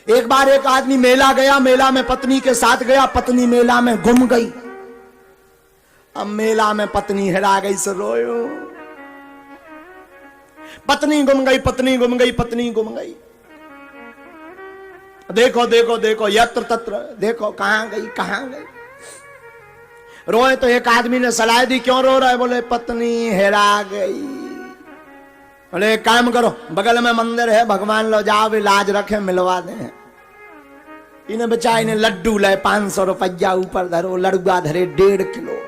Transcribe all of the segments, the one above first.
एक बार एक आदमी मेला गया, मेला में पत्नी के साथ गया, पत्नी मेला में गुम गई। अब मेला में पत्नी हेरा गई से रोयो, पत्नी गुम गई, पत्नी गुम गई, पत्नी गुम गई। देखो देखो देखो, यत्र तत्र देखो, कहां गई कहां गई। रोए तो एक आदमी ने सलाह दी, क्यों रो रहा है? बोले पत्नी हेरा गई। बोले एक काम करो, बगल में मंदिर है, भगवान लो जाओ, इलाज रखे मिलवा दें। इन्हें बेचारे ने लड्डू लाए, 500 रुपया ऊपर धरो, लड़ुआ धरे 1.5 किलो,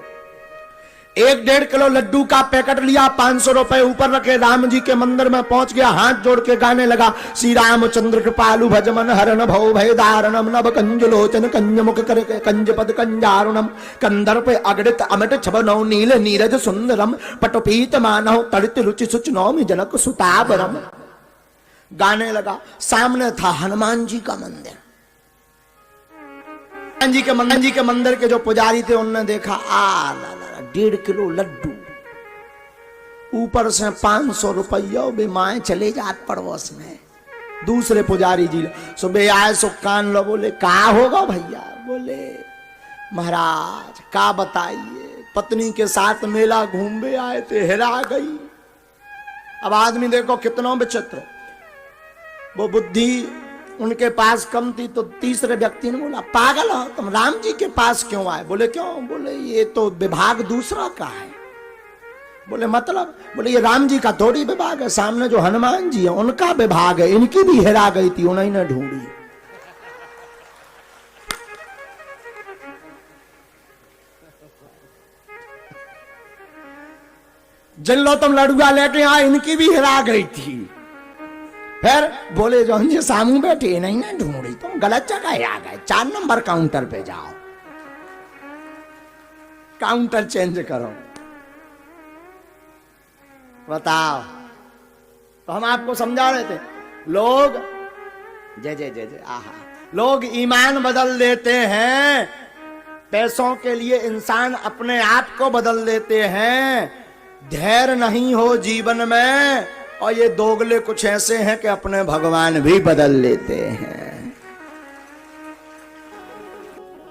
1.5 किलो लड्डू का पैकेट लिया, 500 रुपए ऊपर रखे, राम जी के मंदिर में पहुंच गया, हाथ जोड़ के गाने लगा, श्री रामचंद्र कृपालु भजमन हरण भव भय दारणम नभ कंज लोचन कंज मुख कर कंज पद कंजारुणम कंदर्प अगड़ित अमिट छब नौ नील नीरज सुंदरम पटपीत मानव तड़ित रुचि सुच नौमि जनक सुताबरम। गाने लगा। सामने था हनुमान जी का मंदिर। हनुमान जी के मंदिर के जो पुजारी थे उन्होंने देखा, आ 1.5 किलो लड्डू, ऊपर से 500 रुपया, बे माए चले जात पड़ोस में। दूसरे पुजारी जी सुबह आए, सो कान लो। बोले का होगा भैया? बोले महाराज का बताइए, पत्नी के साथ मेला घूमने आए थे, हेरा गई। अब आदमी देखो कितना विचित्र, वो बुद्धि उनके पास कम थी। तो तीसरे व्यक्ति ने बोला, पागल हो तुम, राम जी के पास क्यों आए? बोले क्यों? बोले ये तो विभाग दूसरा का है। बोले मतलब? बोले ये राम जी का थोड़ी विभाग है, सामने जो हनुमान जी है उनका विभाग है, इनकी भी हेरा गई थी, उन्हीं ने ढूंढी। जिन लो तुम लड़ुआ लेके आए, इनकी भी हेरा गई थी। फिर बोले जो जी सामू बैठे, नहीं ना ढूंढी, तुम गलत जगह आ गए, 4 नंबर काउंटर पे जाओ, काउंटर चेंज करो। बताओ। तो हम आपको समझा रहे थे, लोग जय जय जय जय आहा, लोग ईमान बदल देते हैं, पैसों के लिए इंसान अपने आप को बदल देते हैं। धैर्य नहीं हो जीवन में, और ये दोगले कुछ ऐसे हैं कि अपने भगवान भी बदल लेते हैं।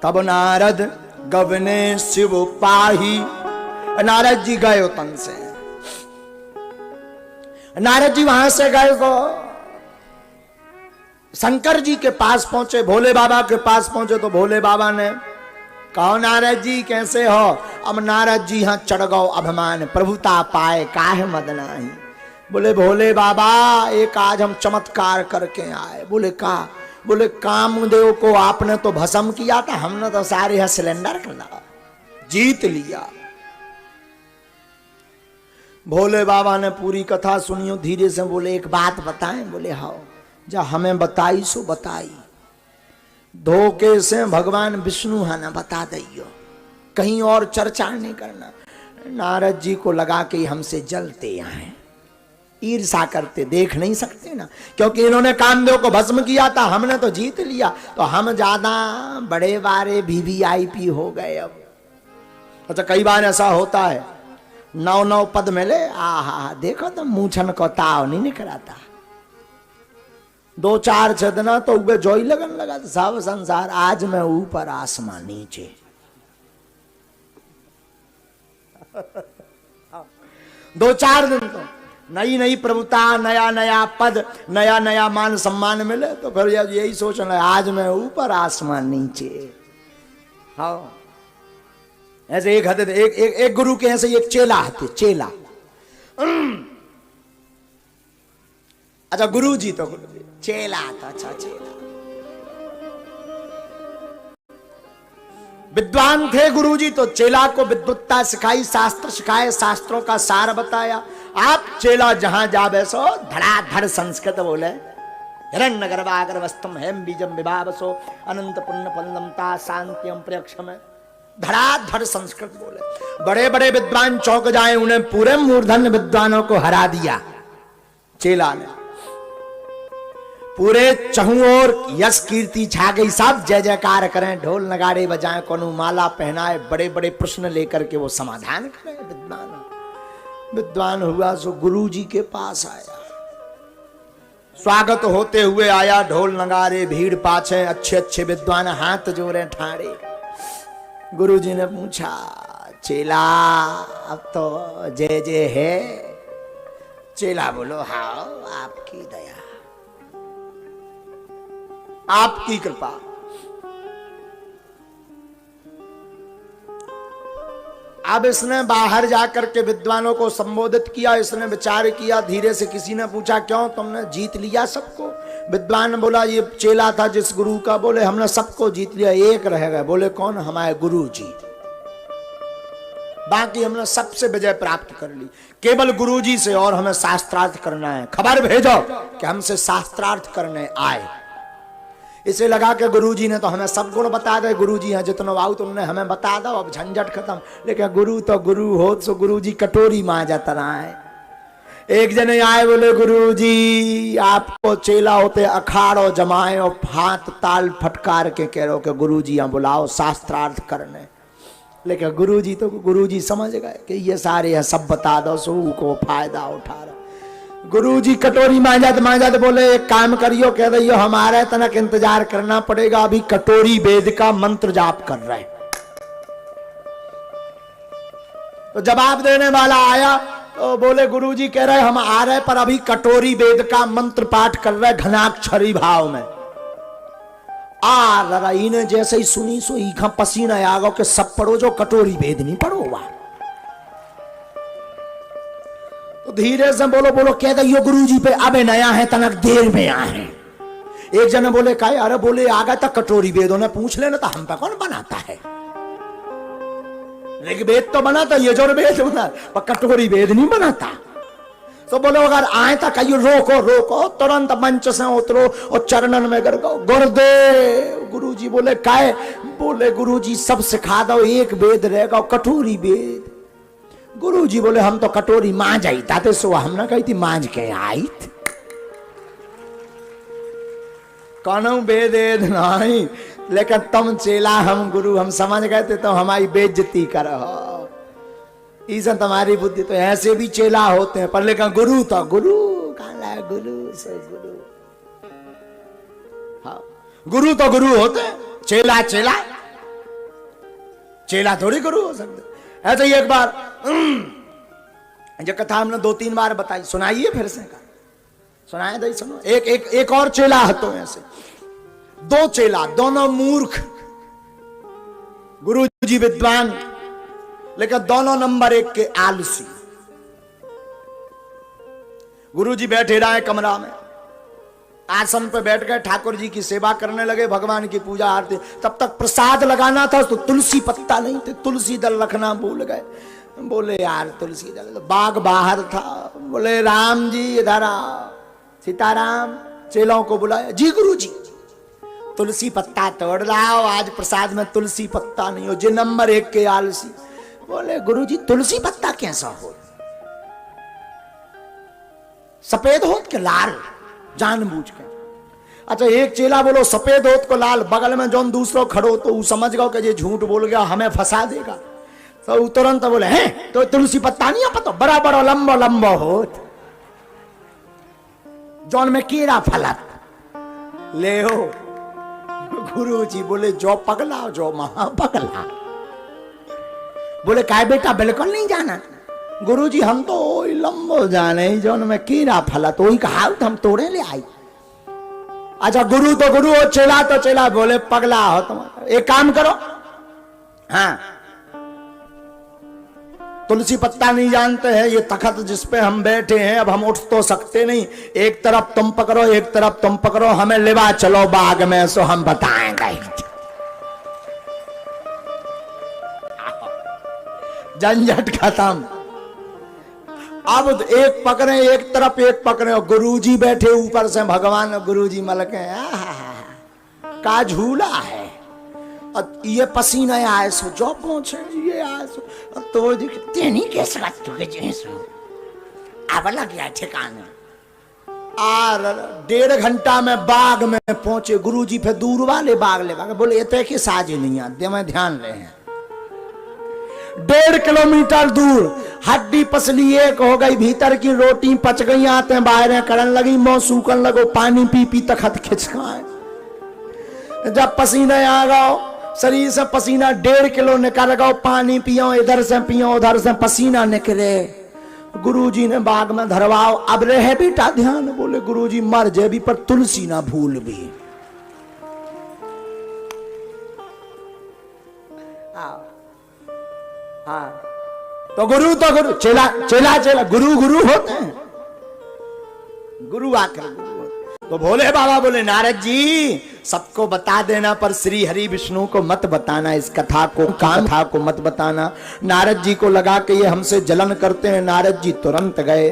तब नारद गवने शिव पाही, नारद जी गए तन से। नारद जी वहां से गए तो शंकर जी के पास पहुंचे, भोले बाबा के पास पहुंचे। तो भोले बाबा ने कहो, नारद जी कैसे हो? अब नारद जी यहां चढ़ गो अभिमान, प्रभुता पाए काहे मदनाही। बोले भोले बाबा एक आज हम चमत्कार करके आए। बोले का? बोले कामदेव को आपने तो भस्म किया था, हमने तो सारे यहां सिलेंडर कर जीत लिया। भोले बाबा ने पूरी कथा सुनियो, धीरे से बोले एक बात बताएं। बोले हाँ। जा हमें बताई सो बताई, धोखे से भगवान विष्णु है ना बता दियो, कहीं और चर्चा नहीं करना। नारद जी को लगा कि हमसे जलते आए, ईर्षा करते, देख नहीं सकते ना, क्योंकि इन्होंने कामदेव को भस्म किया था, हमने तो जीत लिया, तो हम ज्यादा बड़े बारे वीवीआईपी हो गए। अब अच्छा कई बार ऐसा होता है, 9 पद मिले, आहा देखो तो मूछन को ताव नहीं निकलाता, 2-4 छदना तो उगे जोई लगन लगा, सब संसार आज मैं ऊपर आसमान नीचे। 2-4 दिन तो नई नई प्रभुता, नया नया पद, नया नया मान सम्मान मिले, तो फिर यही सोचना आज मैं ऊपर आसमान नीचे। हाँ ऐसे एक गुरु के ऐसे एक चेला आते, चेला। अच्छा गुरु जी तो गुरु जी, चेला था। अच्छा चेला विद्वान थे गुरु जी, तो चेला को विद्वत्ता सिखाई, शास्त्र सिखाए, शास्त्रों का सार बताया। आप चेला जहां जा बैसो धड़ाधड़ संस्कृत बोले, हिरण्य गर्भागर वस्तुम हेम बीजम विभावसो अनंत पुण्य फलमता शांतियम प्रयक्षम, धड़ाधड़ संस्कृत बोले। बड़े बड़े विद्वान चौंक जाए, उन्हें पूरे मूर्धन्य विद्वानों को हरा दिया चेला ने। पूरे चहुं ओर यश कीर्ति छा गई, सब जय जयकार करें, ढोल नगाड़े बजाएं, कोनो माला पहनाए, बड़े बड़े प्रश्न लेकर के वो समाधान करें। विद्वान हुआ सो गुरु जी के पास आया। स्वागत होते हुए आया ढोल नगारे, भीड़ पाछे, अच्छे अच्छे विद्वान हाथ जोड़े ठाड़े। गुरुजी ने पूछा, चेला अब तो जय जय है? चेला बोलो, हाँ आपकी दया, आपकी कृपा। अब इसने बाहर जाकर के विद्वानों को संबोधित किया, इसने विचार किया, धीरे से किसी ने पूछा, क्यों तुमने जीत लिया सबको? विद्वान बोला, ये चेला था जिस गुरु का, बोले हमने सबको जीत लिया, एक रह गए। बोले कौन? हमारे गुरु जी, बाकी हमने सबसे विजय प्राप्त कर ली, केवल गुरु जी से और हमें शास्त्रार्थ करना है, खबर भेजो कि हमसे शास्त्रार्थ करने आए। इसे लगा कि गुरुजी ने तो हमें सब गुण बता दे, गुरुजी हैं जितना वाऊ तुमने हमें बता दो, अब झंझट खत्म। लेकिन गुरु तो गुरु हो, तो गुरुजी कटोरी मांजा तरह है। एक जने आए, बोले गुरुजी आपको चेला होते अखाड़ो जमाए और हाथ ताल फटकार के कह रहे हो कि गुरुजी यहाँ बुलाओ शास्त्रार्थ करने। लेकिन गुरुजी समझ गए कि ये सारे सब बता दो, सो को फायदा उठा रहा। गुरुजी कटोरी मांजात बोले, एक काम करियो, कह दियो हमारे तनक इंतजार करना पड़ेगा, अभी कटोरी वेद का मंत्र जाप कर रहे। तो जवाब देने वाला आया तो बोले गुरुजी कह रहे हम आ रहे, पर अभी कटोरी वेद का मंत्र पाठ कर रहे घनाक्षरी भाव में। ने जैसे ही सुनी सो ईखा पसीना आ गो कि सब पढ़ो जो कटोरी वेद नहीं पढ़ो वहां। तो धीरे से बोलो कह दियो गुरुजी पे अब नया है तनक देर में आए। एक जने बोले काहे? अरे बोले आ गया था कटोरी वेद, उन्हें पूछ लेना था हम पे कौन बनाता है, ऋग्वेद तो बनाता, यजुर्वेद बना, पर कटोरी वेद नहीं बनाता। तो बोलो अगर आए था कहियो रोको, तुरंत मंच से उतरो और चरणन में गिर गो, गुरुदेव। गुरुजी बोले काहे? बोले गुरुजी सब सिखा दो, एक वेद रहेगा कटोरी वेद। गुरुजी बोले हम तो कटोरी मांज आई ताते, सो हमने कही थी मांज के आई थी, कौन वेद नहीं। लेकिन तुम चेला हम गुरु, हम समझ गए थे तो हमारी बेइज्जती करो। इसे तुम्हारी बुद्धि तो ऐसे भी चेला होते हैं, पर लेकिन गुरु तो गुरु, काला गुरु से गुरु। हाँ गुरु तो गुरु होते हैं, चेला थोड़ी गुरु हो सकते। ऐसे ही एक बार जो कथा हमने 2-3 बार बताई, सुनाइए फिर से का सुनाए दे, सुनो। एक और चेला है तो ऐसे 2 चेला, दोनों मूर्ख, गुरुजी विद्वान, लेकिन दोनों नंबर 1 के आलसी। गुरुजी बैठे रहे कमरा में, आसन पे बैठ गए, ठाकुर जी की सेवा करने लगे, भगवान की पूजा आरती। तब तक प्रसाद लगाना था तो तुलसी पत्ता नहीं थे, तुलसी दल रखना भूल गए। बोले यार तुलसी दल, तो बाग बाहर था। बोले राम जी इधर आओ, सीताराम। चेलों को बुलाया, जी गुरुजी तुलसी पत्ता तोड़ लाओ, आज प्रसाद में तुलसी पत्ता नहीं हो। जे नंबर 1 के आलसी। बोले गुरुजी तुलसी पत्ता कैसा हो? सफेद हो के लाल, जानबूझ के। अच्छा एक चेला बोलो सफेद होत को लाल, बगल में जौन दूसरो खड़ो तो समझ गो कि ये झूठ बोल गया, हमें फंसा देगा। तो तुरंत बोले हैं तो तुलसी पत्ता नहीं पता, बड़ा बड़ा लंबो लंबो होत, जौन में कीड़ा फलत ले हो। गुरुजी बोले जो पगला जो महा पगला। बोले काय बेटा बिल्कुल नहीं जाना? गुरुजी हम तो लंबो जाने, जौन में कीड़ा फलत वही कहा हम तोड़े ले आई। अच्छा गुरु तो गुरु हो, चेला तो चेला। बोले पगला हो तुम, एक काम करो, हाँ तुलसी पत्ता नहीं जानते हैं, ये तखत जिसपे हम बैठे हैं, अब हम उठ तो सकते नहीं, एक तरफ तुम पकड़ो एक तरफ तुम पकड़ो, हमें लेवा चलो बाग में, सो हम बताएंगे। झंझट खत्म। अब एक पकड़े एक तरफ एक पकड़े, और गुरुजी बैठे ऊपर से, भगवान गुरुजी मलके, का झूला है। और ये पसीना आए सो जो पहुंचे, ये आए सो तो तेनी कैसे अब लग गया ठिकाने। 1.5 घंटा में बाग में पहुंचे। गुरुजी फिर दूर वाले बाग ले भागे। बोले ये के साज नहीं आते, मैं ध्यान ले हैं। 1.5 किलोमीटर दूर हड्डी पसली एक हो गई, भीतर की रोटी पच गई, आते बाहर करन लगी, मुंह सूखन लगो, पानी पी पी तखत खिंचकाए। जब पसीना आ गओ, शरीर से पसीना 1.5 किलो निकल गओ, पानी पियो, इधर से पियो उधर से पसीना निकले। गुरुजी ने बाग में धरवाओ, अब रहे बेटा ध्यान। बोले गुरुजी मर जे भी पर तुलसी ना भूल भी। हाँ तो गुरु चेला चेला चेला गुरु गुरु होते हैं, गुरु आकर गुरु होते। तो भोले बाबा बोले नारद जी सबको बता देना पर श्री हरि विष्णु को मत बताना, इस कथा को मत बताना। नारद जी को लगा कि ये हमसे जलन करते हैं। नारद जी तुरंत गए